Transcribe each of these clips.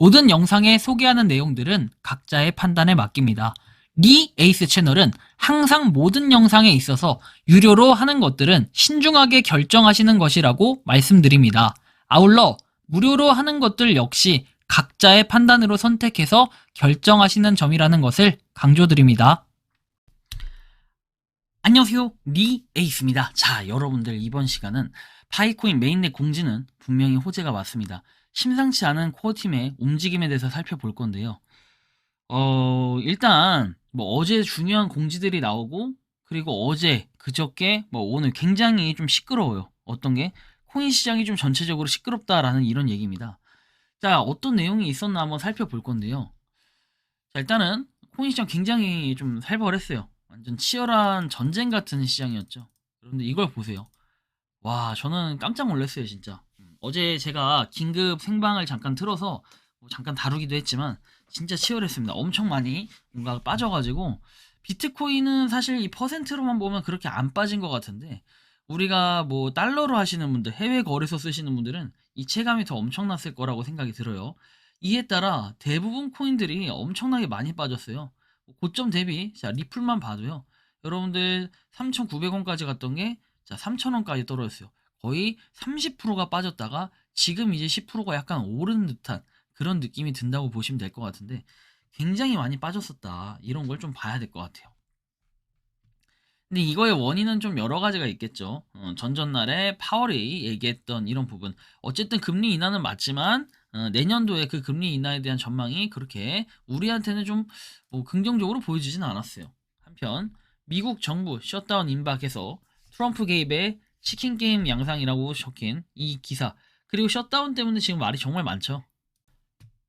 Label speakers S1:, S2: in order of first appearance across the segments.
S1: 모든 영상에 소개하는 내용들은 각자의 판단에 맡깁니다. 리 에이스 채널은 항상 모든 영상에 있어서 유료로 하는 것들은 신중하게 결정하시는 것이라고 말씀드립니다. 아울러 무료로 하는 것들 역시 각자의 판단으로 선택해서 결정하시는 점이라는 것을 강조드립니다. 안녕하세요, 리 에이스입니다. 자, 여러분들 이번 시간은 파이코인 메인넷 공지는 분명히 호재가 맞습니다. 심상치 않은 코어팀의 움직임에 대해서 살펴볼 건데요. 일단 어제 중요한 공지들이 나오고, 그리고 어제 그저께 오늘 굉장히 좀 시끄러워요. 어떤 게 코인 시장이 좀 전체적으로 시끄럽다라는 이런 얘기입니다. 자, 어떤 내용이 있었나 한번 살펴볼 건데요. 자, 일단은 코인 시장 굉장히 좀 살벌했어요. 완전 치열한 전쟁 같은 시장이었죠. 여러분들 이걸 보세요. 와, 저는 깜짝 놀랐어요, 진짜. 어제 제가 긴급 생방을 잠깐 틀어서 잠깐 다루기도 했지만 진짜 치열했습니다. 엄청 많이 뭔가 빠져가지고, 비트코인은 사실 이 퍼센트로만 보면 그렇게 안 빠진 것 같은데, 우리가 달러로 하시는 분들, 해외 거래소 쓰시는 분들은 이 체감이 더 엄청났을 거라고 생각이 들어요. 이에 따라 대부분 코인들이 엄청나게 많이 빠졌어요. 고점 대비, 자, 리플만 봐도요. 여러분들 3,900원까지 갔던 게, 자, 3,000원까지 떨어졌어요. 거의 30%가 빠졌다가 지금 이제 10%가 약간 오른 듯한 그런 느낌이 든다고 보시면 될 것 같은데, 굉장히 많이 빠졌었다. 이런 걸 좀 봐야 될 것 같아요. 근데 이거의 원인은 좀 여러 가지가 있겠죠. 전전날에 파월이 얘기했던 이런 부분. 어쨌든 금리 인하는 맞지만, 내년도에 그 금리 인하에 대한 전망이 그렇게 우리한테는 좀 긍정적으로 보여지진 않았어요. 한편 미국 정부 셧다운 임박해서 트럼프 개입의 치킨 게임 양상이라고 적힌 이 기사, 그리고 셧다운 때문에 지금 말이 정말 많죠.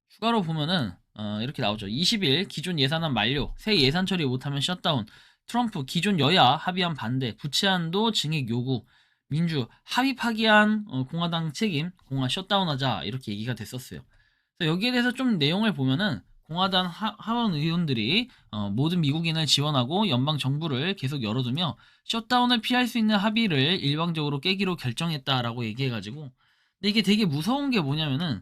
S1: 추가로 보면은 이렇게 나오죠. 20일 기존 예산안 만료, 새 예산 처리 못하면 셧다운, 트럼프 기존 여야 합의안 반대, 부채한도 증액 요구, 민주 합의 파기한 공화당 책임, 공화 셧다운하자, 이렇게 얘기가 됐었어요. 그래서 여기에 대해서 좀 내용을 보면은 공화당 하원 의원들이 모든 미국인을 지원하고 연방 정부를 계속 열어두며 셧다운을 피할 수 있는 합의를 일방적으로 깨기로 결정했다라고 얘기해가지고, 근데 이게 되게 무서운 게 뭐냐면은,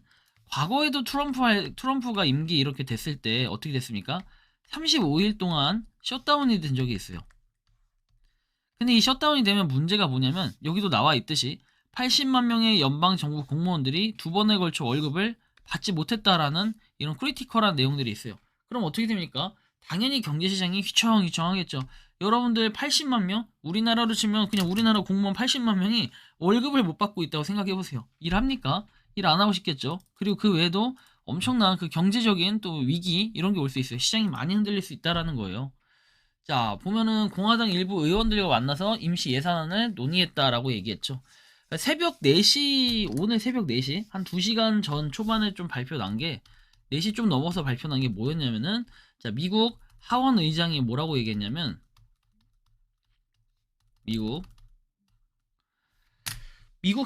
S1: 과거에도 트럼프가 임기 이렇게 됐을 때 어떻게 됐습니까? 35일 동안 셧다운이 된 적이 있어요. 근데 이 셧다운이 되면 문제가 뭐냐면, 여기도 나와 있듯이 80만 명의 연방 정부 공무원들이 두 번에 걸쳐 월급을 받지 못했다라는 이런 크리티컬한 내용들이 있어요. 그럼 어떻게 됩니까? 당연히 경제시장이 휘청휘청하겠죠. 여러분들 80만 명? 우리나라로 치면 그냥 우리나라 공무원 80만 명이 월급을 못 받고 있다고 생각해보세요. 일합니까? 일 안 하고 싶겠죠. 그리고 그 외에도 엄청난 그 경제적인 또 위기 이런 게 올 수 있어요. 시장이 많이 흔들릴 수 있다라는 거예요. 자, 보면은 공화당 일부 의원들과 만나서 임시 예산안을 논의했다라고 얘기했죠. 새벽 4시, 오늘 새벽 4시, 한 2시간 전 초반에 좀 발표 난 게, 4시 좀 넘어서 발표 난 게 뭐였냐면은, 자, 미국 하원 의장이 뭐라고 얘기했냐면, 미국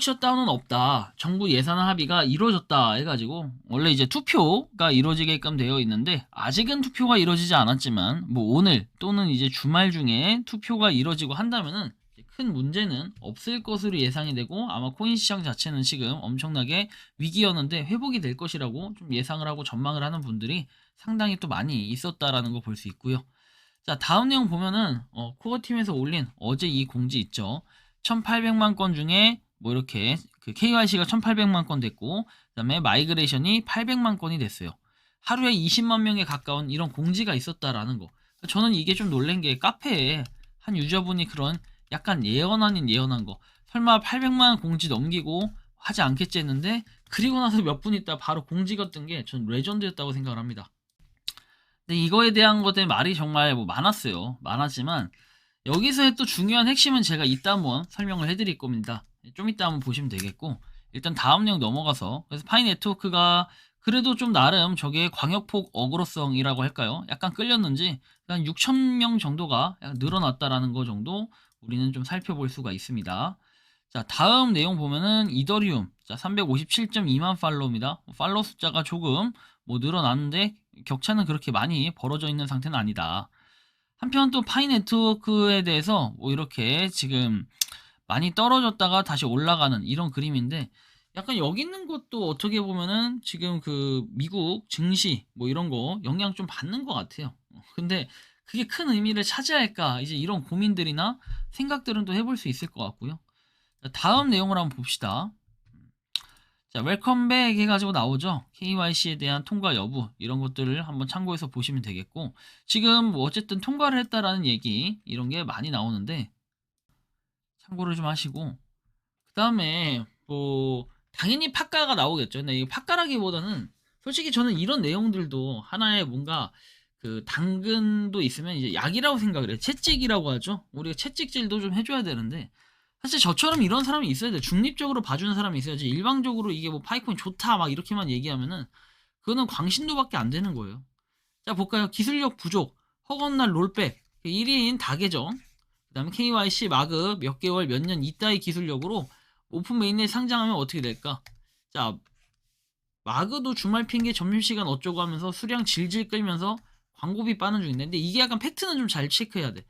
S1: 셧다운은 없다. 정부 예산안 합의가 이루어졌다 해가지고, 원래 이제 투표가 이루어지게끔 되어 있는데, 아직은 투표가 이루어지지 않았지만 오늘 또는 이제 주말 중에 투표가 이루어지고 한다면은 큰 문제는 없을 것으로 예상이 되고, 아마 코인 시장 자체는 지금 엄청나게 위기였는데 회복이 될 것이라고 좀 예상을 하고 전망을 하는 분들이 상당히 또 많이 있었다라는 거 볼 수 있고요. 자, 다음 내용 보면은 코어팀에서 올린 어제 이 공지 있죠. 1800만 건 중에 이렇게 그 KYC가 1800만 건 됐고, 그다음에 마이그레이션이 800만 건이 됐어요. 하루에 20만 명에 가까운 이런 공지가 있었다라는 거. 저는 이게 좀 놀란 게, 카페에 한 유저분이 그런 약간 예언 아닌 예언한 거, 설마 800만 공지 넘기고 하지 않겠지 했는데, 그리고 나서 몇 분 있다 바로 공지가 뜬 게 전 레전드였다고 생각을 합니다. 근데 이거에 대한 것들 말이 정말 많았어요. 많았지만 여기서의 또 중요한 핵심은 제가 이따 한번 설명을 해드릴 겁니다. 좀 이따 한번 보시면 되겠고, 일단 다음 내용 넘어가서, 그래서 파이 네트워크가 그래도 좀 나름 저게 광역폭 어그로성이라고 할까요? 약간 끌렸는지 한 6,000명 정도가 약간 늘어났다라는 거 정도 우리는 좀 살펴볼 수가 있습니다. 자, 다음 내용 보면은 이더리움, 자, 357.2만 팔로우입니다. 팔로우 숫자가 조금 늘어났는데 격차는 그렇게 많이 벌어져 있는 상태는 아니다. 한편 또 파이 네트워크에 대해서 이렇게 지금 많이 떨어졌다가 다시 올라가는 이런 그림인데, 약간 여기 있는 것도 어떻게 보면은 지금 그 미국 증시 뭐 이런 거 영향 좀 받는 것 같아요. 근데 그게 큰 의미를 차지할까? 이제 이런 고민들이나 생각들은 또 해볼 수 있을 것 같고요. 자, 다음 내용을 한번 봅시다. 자, 웰컴백 해가지고 나오죠. KYC에 대한 통과 여부 이런 것들을 한번 참고해서 보시면 되겠고, 지금 뭐 어쨌든 통과를 했다라는 얘기 이런 게 많이 나오는데 참고를 좀 하시고, 그 다음에 뭐 당연히 팟까가 나오겠죠. 근데 이 팟까라기보다는 솔직히 저는 이런 내용들도 하나의 뭔가 그 당근도 있으면 이제 약이라고 생각을 해요. 채찍이라고 하죠. 우리가 채찍질도 좀 해줘야 되는데 사실 저처럼 이런 사람이 있어야 돼. 중립적으로 봐주는 사람이 있어야지. 일방적으로 이게 뭐 파이콘이 좋다 막 이렇게만 얘기하면은 그거는 광신도밖에 안 되는 거예요. 자 볼까요? 기술력 부족, 허건날 롤백, 1인 다계정, 그 다음에 KYC 마그 몇 개월 몇 년 이따의 기술력으로 오픈 메인에 상장하면 어떻게 될까? 자 마그도 주말 핑계 점심시간 어쩌고 하면서 수량 질질 끌면서 광고비 빠는 중인데 근데 이게 약간 팩트는 좀 잘 체크해야 돼.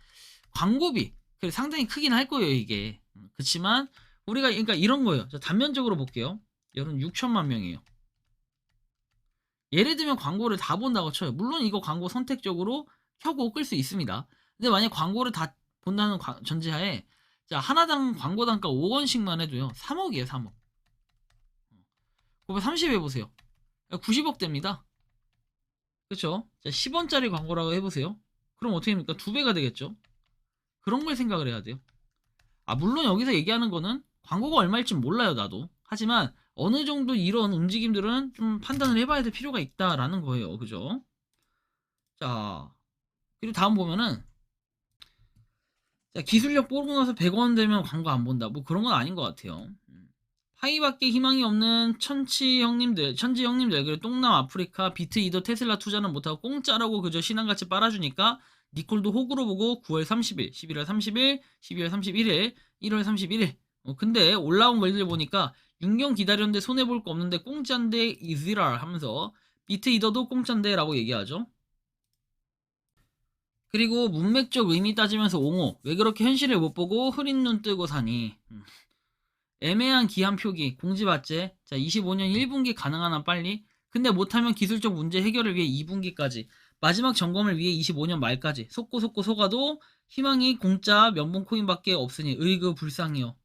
S1: 광고비 그래 상당히 크긴 할 거예요 이게. 그렇지만 우리가 그러니까 이런 거예요. 자, 단면적으로 볼게요. 여러분 6천만 명이에요. 예를 들면 광고를 다 본다고 쳐요. 물론 이거 광고 선택적으로 켜고 끌 수 있습니다. 근데 만약 광고를 다 본다는 전제하에 자 하나당 광고 단가 5원씩만 해도요 3억이에요 3억. 930 해보세요. 90억 됩니다. 그쵸? 자 10원짜리 광고라고 해보세요. 그럼 어떻게 됩니까? 2배가 되겠죠. 그런 걸 생각을 해야 돼요. 아 물론 여기서 얘기하는 거는 광고가 얼마일지 몰라요 나도. 하지만 어느 정도 이런 움직임들은 좀 판단을 해봐야 될 필요가 있다라는 거예요. 그죠? 자 그리고 다음 보면은 자, 기술력 뽑고 나서 100원 되면 광고 안 본다. 뭐 그런 건 아닌 것 같아요. 파이밖에 희망이 없는 천지 형님들, 그리고 동남 아프리카, 비트 이더 테슬라 투자는 못하고 공짜라고 그저 신앙같이 빨아주니까 니콜도 호구로 보고 9월 30일, 11월 30일, 12월 31일, 1월 31일. 근데 올라온 걸들 보니까 6년 기다렸는데 손해볼 거 없는데 공짜인데 이지랄 하면서 비트 이더도 공짜인데 라고 얘기하죠. 그리고 문맥적 의미 따지면서 옹호. 왜 그렇게 현실을 못 보고 흐린 눈 뜨고 사니? 애매한 기한 표기, 공지받제. 자, 25년 1분기 가능한 한 빨리. 근데 못하면 기술적 문제 해결을 위해 2분기까지. 마지막 점검을 위해 25년 말까지. 속고 속아도 희망이 공짜 면봉 코인밖에 없으니 의그 불쌍해요.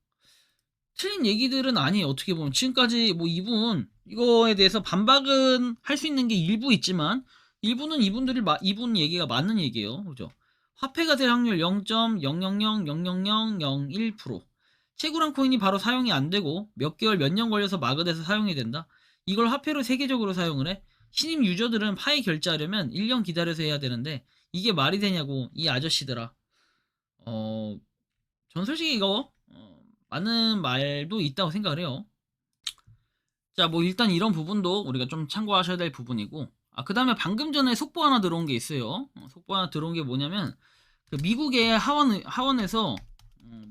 S1: 틀린 얘기들은 아니에요. 어떻게 보면 지금까지 뭐 이분 이거에 대해서 반박은 할 수 있는 게 일부 있지만 일부는 이분 얘기가 맞는 얘기예요. 그죠? 화폐가 될 확률 0.0000001%. 채굴한 코인이 바로 사용이 안 되고 몇 개월 몇 년 걸려서 마그돼서 사용이 된다. 이걸 화폐로 세계적으로 사용을 해. 신임 유저들은 파이 결제하려면 1년 기다려서 해야 되는데 이게 말이 되냐고 이 아저씨들아. 전 솔직히 이거 맞는 말도 있다고 생각을 해요. 자, 뭐 일단 이런 부분도 우리가 좀 참고하셔야 될 부분이고, 그 다음에 방금 전에 속보 하나 들어온 게 있어요. 속보 하나 들어온 게 뭐냐면, 그 미국의 하원에서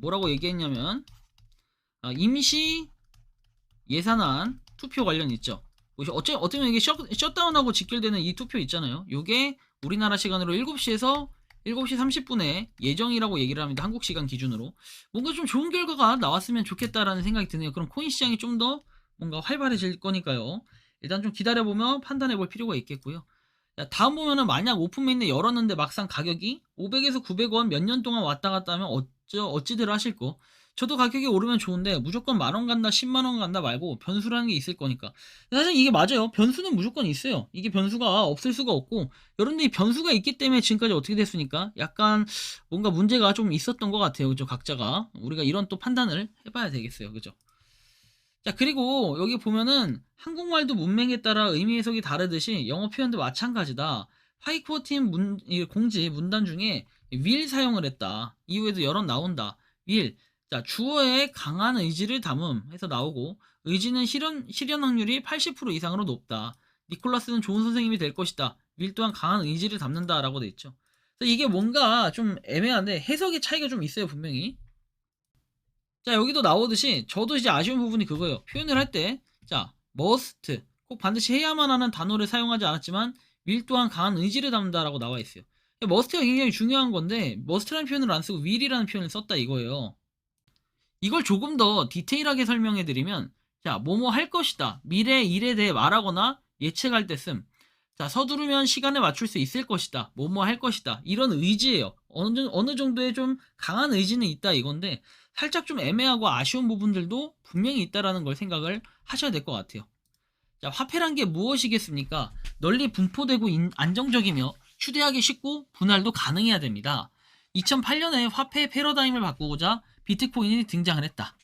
S1: 뭐라고 얘기했냐면, 임시 예산안 투표 관련 있죠. 어쩌면 이게 셧다운하고 직결되는 이 투표 있잖아요. 요게 우리나라 시간으로 7시에서 7시 30분에 예정이라고 얘기를 합니다. 한국 시간 기준으로. 뭔가 좀 좋은 결과가 나왔으면 좋겠다라는 생각이 드네요. 그럼 코인 시장이 좀 더 뭔가 활발해질 거니까요. 일단 좀 기다려보면 판단해 볼 필요가 있겠고요. 자, 다음 보면은 만약 오픈메인에 열었는데 막상 가격이 500에서 900원 몇 년 동안 왔다 갔다 하면 어찌들 하실 거. 저도 가격이 오르면 좋은데 무조건 만원 간다 10만원 간다 말고 변수라는 게 있을 거니까 사실 이게 맞아요. 변수는 무조건 있어요. 이게 변수가 없을 수가 없고 여러분들이 변수가 있기 때문에 지금까지 어떻게 됐으니까 약간 뭔가 문제가 좀 있었던 것 같아요. 그죠? 각자가 우리가 이런 또 판단을 해봐야 되겠어요. 그죠? 자 그리고 여기 보면은 한국말도 문맥에 따라 의미 해석이 다르듯이 영어 표현도 마찬가지다. 화이코어 팀 공지 문단 중에 will 사용을 했다. 이후에도 여러 나온다. will. 자 주어의 강한 의지를 담음 해서 나오고 의지는 실현 확률이 80% 이상으로 높다. 니콜라스는 좋은 선생님이 될 것이다. will 또한 강한 의지를 담는다 라고 돼 있죠. 그래서 이게 뭔가 좀 애매한데 해석의 차이가 좀 있어요 분명히. 자 여기도 나오듯이 저도 이제 아쉬운 부분이 그거예요. 표현을 할 때 자 must 꼭 반드시 해야만 하는 단어를 사용하지 않았지만 will 또한 강한 의지를 담는다라고 나와 있어요. must가 굉장히 중요한 건데 must라는 표현을 안 쓰고 will이라는 표현을 썼다 이거예요. 이걸 조금 더 디테일하게 설명해 드리면 자, 뭐뭐 할 것이다. 미래 일에 대해 말하거나 예측할 때 씀. 자, 서두르면 시간에 맞출 수 있을 것이다. 뭐뭐 할 것이다. 이런 의지예요. 어느 정도의 좀 강한 의지는 있다 이건데 살짝 좀 애매하고 아쉬운 부분들도 분명히 있다라는 걸 생각을 하셔야 될 것 같아요. 자, 화폐란 게 무엇이겠습니까? 널리 분포되고 안정적이며 휴대하기 쉽고 분할도 가능해야 됩니다. 2008년에 화폐 패러다임을 바꾸고자 비트코인이 등장을 했다.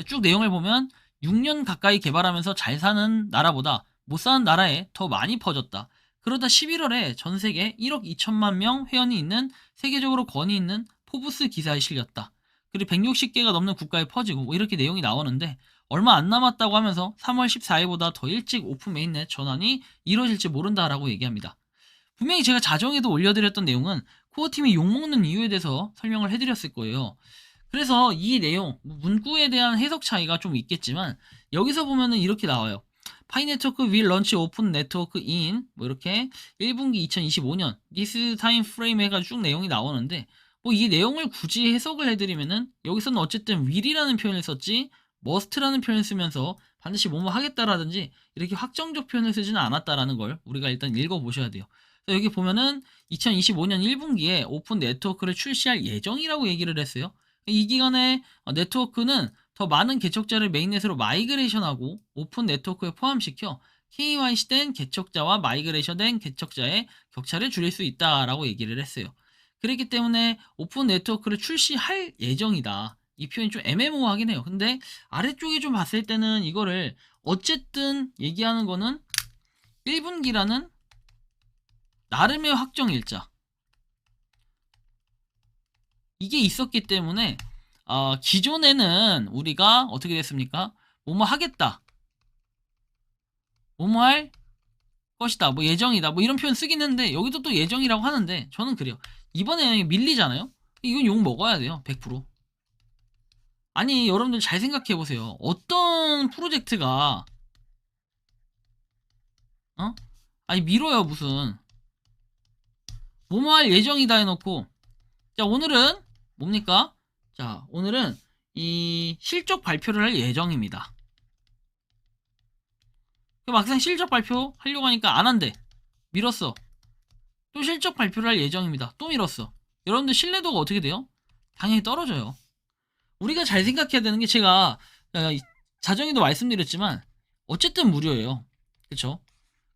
S1: 쭉 내용을 보면 6년 가까이 개발하면서 잘 사는 나라보다 못 사는 나라에 더 많이 퍼졌다. 그러다 11월에 전 세계 1억 2천만 명 회원이 있는 세계적으로 권위 있는 포브스 기사에 실렸다. 그리고 160개가 넘는 국가에 퍼지고 뭐 이렇게 내용이 나오는데 얼마 안 남았다고 하면서 3월 14일보다 더 일찍 오픈 메인넷 전환이 이루어질지 모른다라고 얘기합니다. 분명히 제가 자정에도 올려드렸던 내용은 코어팀이 욕먹는 이유에 대해서 설명을 해드렸을 거예요. 그래서 이 내용, 문구에 대한 해석 차이가 좀 있겠지만 여기서 보면은 이렇게 나와요. 파이네트워크 will launch open network in 뭐 이렇게 1분기 2025년 this time frame 해가지고 쭉 내용이 나오는데 뭐 이 내용을 굳이 해석을 해드리면은 여기서는 어쨌든 will이라는 표현을 썼지 must라는 표현을 쓰면서 반드시 뭐뭐 하겠다라든지 이렇게 확정적 표현을 쓰지는 않았다라는 걸 우리가 일단 읽어보셔야 돼요. 여기 보면은 2025년 1분기에 오픈 네트워크를 출시할 예정이라고 얘기를 했어요. 이 기간에 네트워크는 더 많은 개척자를 메인넷으로 마이그레이션하고 오픈 네트워크에 포함시켜 KYC된 개척자와 마이그레이션된 개척자의 격차를 줄일 수 있다라고 얘기를 했어요. 그렇기 때문에 오픈 네트워크를 출시할 예정이다. 이 표현이 좀 애매모호하긴 해요. 근데 아래쪽에 좀 봤을 때는 이거를 어쨌든 얘기하는 거는 1분기라는 나름의 확정 일자 이게 있었기 때문에 기존에는 우리가 어떻게 됐습니까? 뭐뭐 하겠다, 뭐뭐 할 것이다, 뭐 예정이다, 뭐 이런 표현 쓰긴 했는데 여기도 또 예정이라고 하는데 저는 그래요. 이번에 밀리잖아요. 이건 욕 먹어야 돼요. 100%. 아니 여러분들 잘 생각해 보세요. 어떤 프로젝트가 아니 미뤄요 무슨 뭐뭐 할 예정이다 해놓고 자 오늘은 뭡니까? 자 오늘은 이 실적 발표를 할 예정입니다. 막상 실적 발표 하려고 하니까 안 한대. 미뤘어. 또 실적 발표를 할 예정입니다. 또 미뤘어. 여러분들 신뢰도가 어떻게 돼요? 당연히 떨어져요. 우리가 잘 생각해야 되는 게 제가 자정에도 말씀드렸지만 어쨌든 무료예요. 그쵸?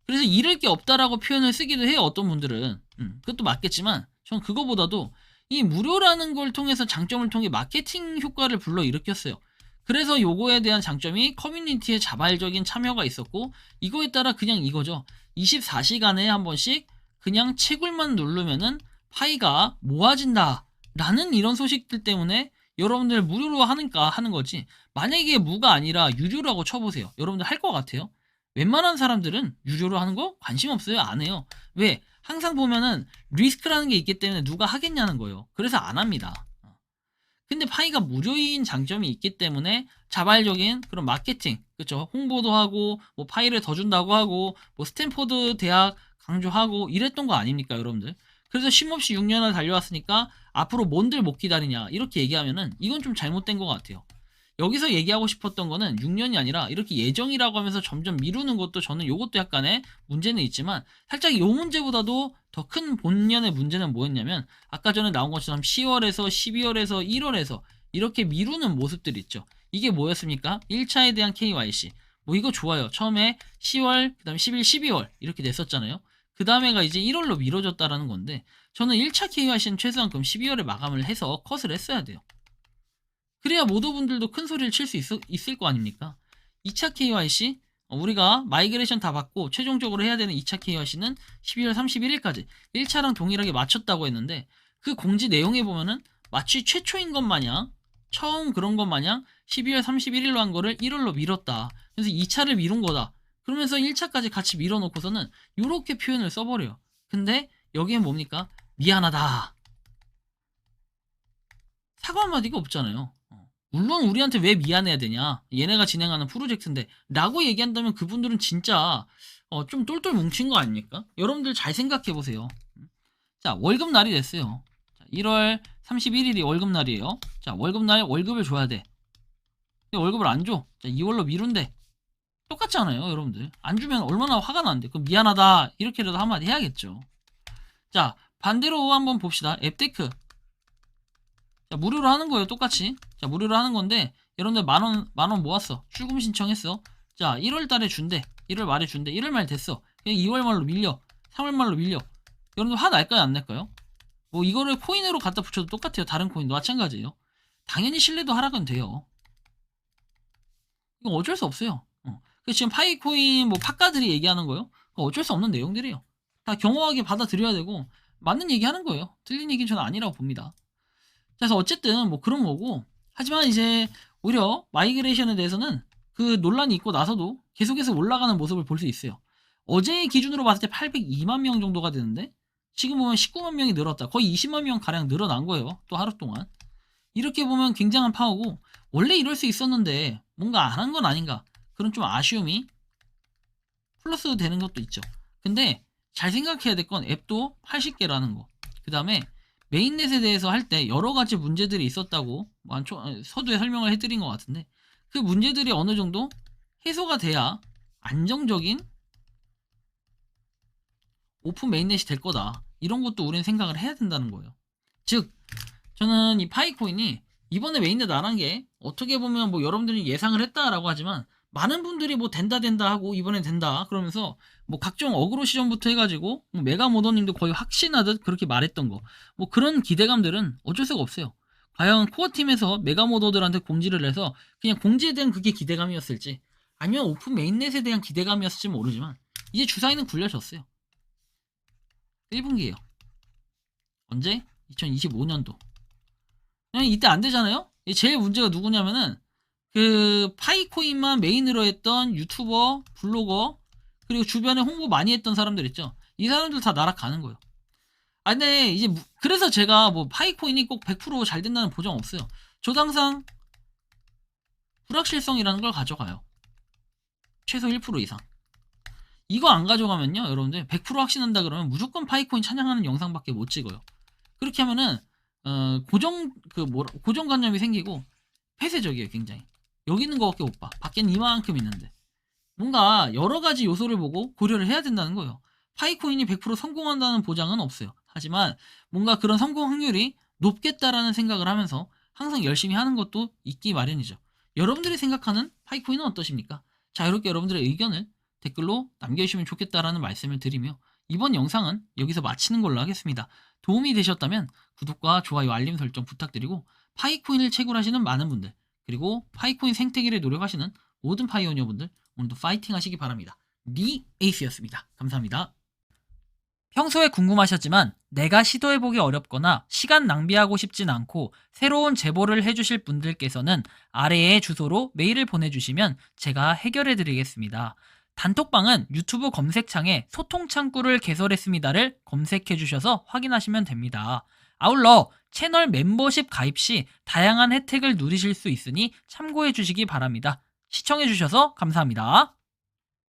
S1: 그래서 잃을 게 없다라고 표현을 쓰기도 해요. 어떤 분들은. 그것도 맞겠지만 전 그거보다도 이 무료라는 걸 통해서 장점을 통해 마케팅 효과를 불러일으켰어요. 그래서 요거에 대한 장점이 커뮤니티의 자발적인 참여가 있었고 이거에 따라 그냥 이거죠. 24시간에 한 번씩 그냥 채굴만 누르면은 파이가 모아진다 라는 이런 소식들 때문에 여러분들 무료로 하니까 하는 거지. 만약에 무가 아니라 유료라고 쳐보세요. 여러분들 할 것 같아요? 웬만한 사람들은 유료로 하는 거 관심 없어요. 안 해요. 왜? 항상 보면은 리스크라는 게 있기 때문에 누가 하겠냐는 거예요. 그래서 안 합니다. 근데 파이가 무료인 장점이 있기 때문에 자발적인 그런 마케팅, 그쵸? 홍보도 하고, 뭐 파이를 더 준다고 하고, 뭐 스탠포드 대학 강조하고 이랬던 거 아닙니까, 여러분들? 그래서 쉼없이 6년을 달려왔으니까 앞으로 뭔들 못 기다리냐 이렇게 얘기하면은 이건 좀 잘못된 것 같아요. 여기서 얘기하고 싶었던 거는 6년이 아니라 이렇게 예정이라고 하면서 점점 미루는 것도 저는 요것도 약간의 문제는 있지만 살짝 요 문제보다도 더 큰 본연의 문제는 뭐였냐면 아까 전에 나온 것처럼 10월에서 12월에서 1월에서 이렇게 미루는 모습들 있죠. 이게 뭐였습니까? 1차에 대한 KYC 뭐 이거 좋아요. 처음에 10월 그 다음에 11, 12월 이렇게 됐었잖아요. 그 다음에가 이제 1월로 미뤄졌다라는 건데 저는 1차 KYC는 최소한 그럼 12월에 마감을 해서 컷을 했어야 돼요. 그래야 모더분들도 큰 소리를 칠 수 있을 거 아닙니까? 2차 KYC 우리가 마이그레이션 다 받고 최종적으로 해야 되는 2차 KYC는 12월 31일까지 1차랑 동일하게 맞췄다고 했는데 그 공지 내용에 보면은 마치 최초인 것 마냥 처음 그런 것 마냥 12월 31일로 한 거를 1월로 미뤘다. 그래서 2차를 미룬 거다. 그러면서 1차까지 같이 밀어놓고서는 이렇게 표현을 써버려요. 근데 여기엔 뭡니까? 미안하다. 사과 한마디가 없잖아요. 물론 우리한테 왜 미안해야 되냐 얘네가 진행하는 프로젝트인데 라고 얘기한다면 그분들은 진짜 좀 똘똘 뭉친 거 아닙니까? 여러분들 잘 생각해 보세요. 자 월급날이 됐어요. 자, 1월 31일이 월급날이에요. 자 월급날에 월급을 줘야 돼. 근데 월급을 안 줘. 자 2월로 미룬대. 똑같잖아요, 여러분들. 안 주면 얼마나 화가 나는데. 그럼 미안하다 이렇게라도 한마디 해야겠죠. 자, 반대로 한번 봅시다. 앱테크. 자, 무료로 하는 거예요, 똑같이. 자, 무료로 하는 건데 여러분들 만원 모았어. 출금 신청했어. 자, 1월 달에 준대. 1월 말에 준대. 1월 말 됐어. 그냥 2월 말로 밀려. 3월 말로 밀려. 여러분들 화 날까요, 안 날까요? 뭐 이거를 코인으로 갖다 붙여도 똑같아요. 다른 코인도 마찬가지예요. 당연히 신뢰도 하락은 돼요. 이거 어쩔 수 없어요. 지금 파이코인 뭐 팟가들이 얘기하는 거요. 어쩔 수 없는 내용들이에요. 다 경허하게 받아들여야 되고 맞는 얘기하는 거예요. 틀린 얘기는 저는 아니라고 봅니다. 그래서 어쨌든 뭐 그런 거고, 하지만 이제 오히려 마이그레이션에 대해서는 그 논란이 있고 나서도 계속해서 올라가는 모습을 볼 수 있어요. 어제 기준으로 봤을 때 802만 명 정도가 되는데 지금 보면 19만 명이 늘었다. 거의 20만 명 가량 늘어난 거예요. 또 하루 동안. 이렇게 보면 굉장한 파워고, 원래 이럴 수 있었는데 뭔가 안 한 건 아닌가, 그런 좀 아쉬움이 플러스 되는 것도 있죠. 근데 잘 생각해야 될 건 앱도 80개라는 거, 그 다음에 메인넷에 대해서 할 때 여러 가지 문제들이 있었다고 서두에 설명을 해드린 것 같은데, 그 문제들이 어느 정도 해소가 돼야 안정적인 오픈 메인넷이 될 거다. 이런 것도 우리는 생각을 해야 된다는 거예요. 즉, 저는 이 파이코인이 이번에 메인넷 안 한 게 어떻게 보면 뭐 여러분들이 예상을 했다라고 하지만, 많은 분들이 뭐 된다 하고 이번에 된다 그러면서 뭐 각종 어그로 시전부터 해가지고 뭐 메가모더님도 거의 확신하듯 그렇게 말했던 거, 뭐 그런 기대감들은 어쩔 수가 없어요. 과연 코어팀에서 메가모더들한테 공지를 해서 그냥 공지에 대한 그게 기대감이었을지, 아니면 오픈 메인넷에 대한 기대감이었을지 모르지만 이제 주사위는 굴려졌어요. 1분기에요. 언제? 2025년도. 그냥 이때 안 되잖아요? 제일 문제가 누구냐면은 그 파이코인만 메인으로 했던 유튜버, 블로거, 그리고 주변에 홍보 많이 했던 사람들 있죠. 이 사람들 다 날아가는 거예요. 아, 근데 이제 그래서 제가 뭐 파이코인이 꼭 100% 잘 된다는 보장 없어요. 저도 항상 불확실성이라는 걸 가져가요. 최소 1% 이상. 이거 안 가져가면요, 여러분들 100% 확신한다 그러면 무조건 파이코인 찬양하는 영상밖에 못 찍어요. 그렇게 하면은 고정관념이 생기고 폐쇄적이에요, 굉장히. 여기 있는 거밖에 못 봐. 밖에는 이만큼 있는데. 뭔가 여러 가지 요소를 보고 고려를 해야 된다는 거예요. 파이코인이 100% 성공한다는 보장은 없어요. 하지만 뭔가 그런 성공 확률이 높겠다라는 생각을 하면서 항상 열심히 하는 것도 있기 마련이죠. 여러분들이 생각하는 파이코인은 어떠십니까? 자, 이렇게 여러분들의 의견을 댓글로 남겨주시면 좋겠다라는 말씀을 드리며 이번 영상은 여기서 마치는 걸로 하겠습니다. 도움이 되셨다면 구독과 좋아요, 알림 설정 부탁드리고, 파이코인을 채굴하시는 많은 분들, 그리고 파이코인 생태계를 노력하시는 모든 파이오니어분들, 오늘도 파이팅 하시기 바랍니다. 니 에이스였습니다. 감사합니다. 평소에 궁금하셨지만 내가 시도해보기 어렵거나 시간 낭비하고 싶진 않고 새로운 제보를 해주실 분들께서는 아래의 주소로 메일을 보내주시면 제가 해결해드리겠습니다. 단톡방은 유튜브 검색창에 소통창구를 개설했습니다를 검색해주셔서 확인하시면 됩니다. 아울러 채널 멤버십 가입 시 다양한 혜택을 누리실 수 있으니 참고해주시기 바랍니다. 시청해주셔서 감사합니다.